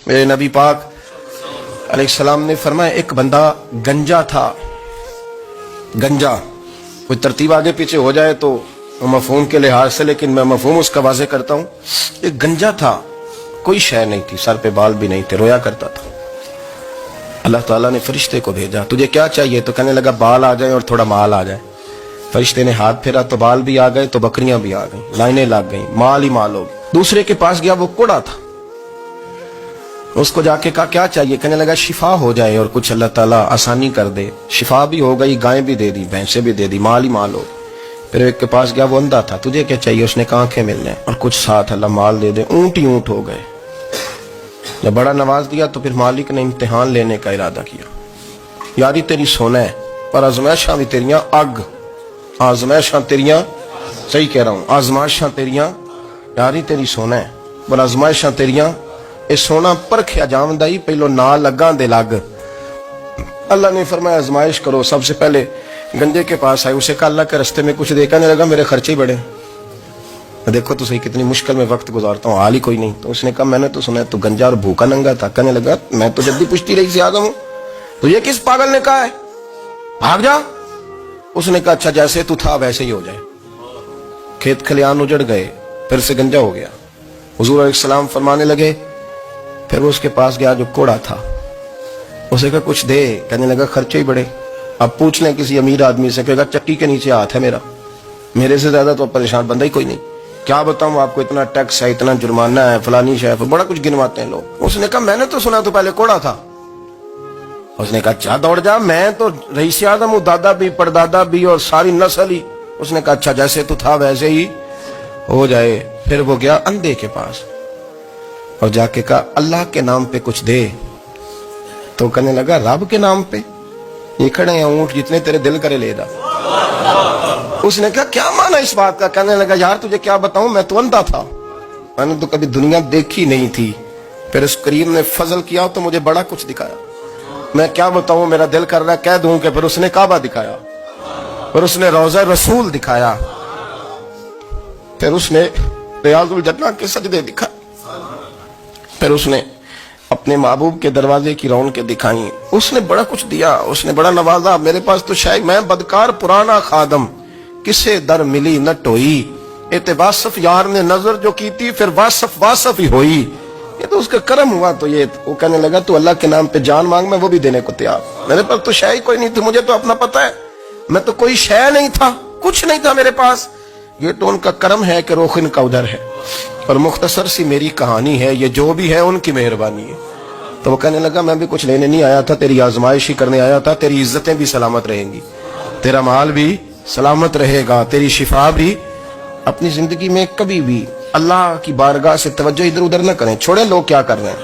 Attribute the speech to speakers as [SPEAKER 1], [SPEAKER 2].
[SPEAKER 1] میرے نبی پاک علیہ السلام نے فرمایا ایک بندہ گنجا تھا. گنجا کوئی ترتیب آگے پیچھے ہو جائے تو مفہوم کے لحاظ سے، لیکن میں مفہوم اس کا واضح کرتا ہوں. ایک گنجا تھا، کوئی شے نہیں تھی، سر پہ بال بھی نہیں تھے، رویا کرتا تھا. اللہ تعالیٰ نے فرشتے کو بھیجا، تجھے کیا چاہیے؟ تو کہنے لگا بال آ جائیں اور تھوڑا مال آ جائے. فرشتے نے ہاتھ پھیرا تو بال بھی آ گئے تو بکریاں بھی آ گئیں، لائنیں لگ گئیں، مال ہی مال ہو گیا. دوسرے کے پاس گیا، وہ کوڑا تھا. اس کو جا کے کہا کیا چاہیے؟ کہنے لگا شفا ہو جائے اور کچھ اللہ تعالیٰ آسانی کر دے. شفا بھی ہو گئی، گائیں بھی دے دی، بھینسیں بھی دے دی، مال ہی مال ہو. پھر ایک کے پاس گیا، وہ اندھا تھا، تجھے کیا چاہیے؟ اس نے کہا آنکھیں ملنے اور کچھ ساتھ اللہ مال دے دے. اونٹ ہی اونٹ ہو گئے. جب بڑا نواز دیا تو پھر مالک نے امتحان لینے کا ارادہ کیا. یاری تیری سونا ہے پر آزمائشاں بھی تیریاں اگ. آزمائشاں تیریاں، صحیح کہہ رہا ہوں، آزمائشاں تیریاں، یاری تیری سونا ہے پر آزمائشاں تیریاں. اے سونا پرکھیا جاوندا ہی پہلو نہ لگاں دے لگ. اللہ نے فرمایا آزمائش کرو. سب سے پہلے گنجے کے پاس آئے، اسے کہا اللہ کے رستے میں کچھ دے. کہنے لگا میرے خرچے ہی بڑے. دیکھو تو صحیح کتنی مشکل میں وقت گزارتا ہوں، حال ہی کوئی نہیں. تو اس نے کہا میں نے تو سنا ہے تو گنجا اور بھوکا ننگا تھا. کہنے لگا میں تو جدی پشتی رہی سے آدم ہوں، تو یہ کس پاگل نے کہا ہے بھاگ جا؟ اس نے کہا اچھا جیسے تو تھا ویسے ہی ہو جائے. کھیت کھلیان اجڑ گئے، پھر سے گنجا ہو گیا. حضور علیہ السلام فرمانے لگے. پھر وہ اس کے پاس گیا جو کوڑا تھا، اسے کہا کچھ دے. کہنے لگا خرچے ہی بڑے. اب پوچھ لیں کسی امیر آدمی سے، کہے گا چکی کے نیچے ہاتھ ہے میرا، میرے سے زیادہ تو پریشان بندہ ہی کوئی نہیں. کیا بتاؤں آپ کو، اتنا ٹیکس ہے، اتنا جرمانہ ہے، فلانی شے، بڑا کچھ گنواتے ہیں لوگ. اس نے کہا میں نے تو سنا تو پہلے کوڑا تھا. اس نے کہا اچھا دوڑ جا، میں تو رئیس اعظم ہوں، دادا بھی پردادا بھی اور ساری نسل ہی. اس نے کہا اچھا جیسے تو تھا ویسے ہی ہو جائے. پھر وہ گیا اندھے کے پاس اور جا کے کہا اللہ کے نام پہ کچھ دے. تو کہنے لگا رب کے نام پہ؟ یہ کھڑے ہیں اونٹ، جتنے تیرے دل کرے لے جا. اس نے کہا کیا معنی اس بات کا؟ کہنے لگا یار تجھے کیا بتاؤں، میں تو اندھا تھا، میں نے تو کبھی دنیا دیکھی نہیں تھی. پھر اس کریم نے فضل کیا تو مجھے بڑا کچھ دکھایا. میں کیا بتاؤں، میرا دل کر رہا ہے کہہ دوں کہ پھر اس نے کعبہ دکھایا، پھر اس نے روضہ رسول دکھایا، پھر اس نے ریاض الجنہ کے سجدے دکھائے، پھر اس نے اپنے محبوب کے دروازے کی رونقیں دکھائیں. اس نے بڑا کچھ دیا، اس نے بڑا نوازا. میرے پاس تو شاید میں بدکار پرانا خادم، کسے در ملی نہ ٹوئی. اعتباصف یار نے نظر جو کی تھی پھر واصف ہی ہوئی. یہ تو اس کا کرم ہوا. تو یہ وہ کہنے لگا تو اللہ کے نام پہ جان مانگ، میں وہ بھی دینے کو تیار. میرے پاس تو شے کوئی نہیں تھی، مجھے تو اپنا پتہ ہے، میں تو کوئی شے نہیں تھا، کچھ نہیں تھا میرے پاس. یہ تو ان کا کرم ہے کہ روخ ان کا ادھر ہے، اور مختصر سی میری کہانی ہے، یہ جو بھی ہے ان کی مہربانی ہے. تو وہ کہنے لگا میں بھی کچھ لینے نہیں آیا تھا، تیری آزمائش ہی کرنے آیا تھا. تیری عزتیں بھی سلامت رہیں گی، تیرا مال بھی سلامت رہے گا، تیری شفا بھی. اپنی زندگی میں کبھی بھی اللہ کی بارگاہ سے توجہ ادھر ادھر نہ کریں، چھوڑیں لوگ کیا کر رہے ہیں.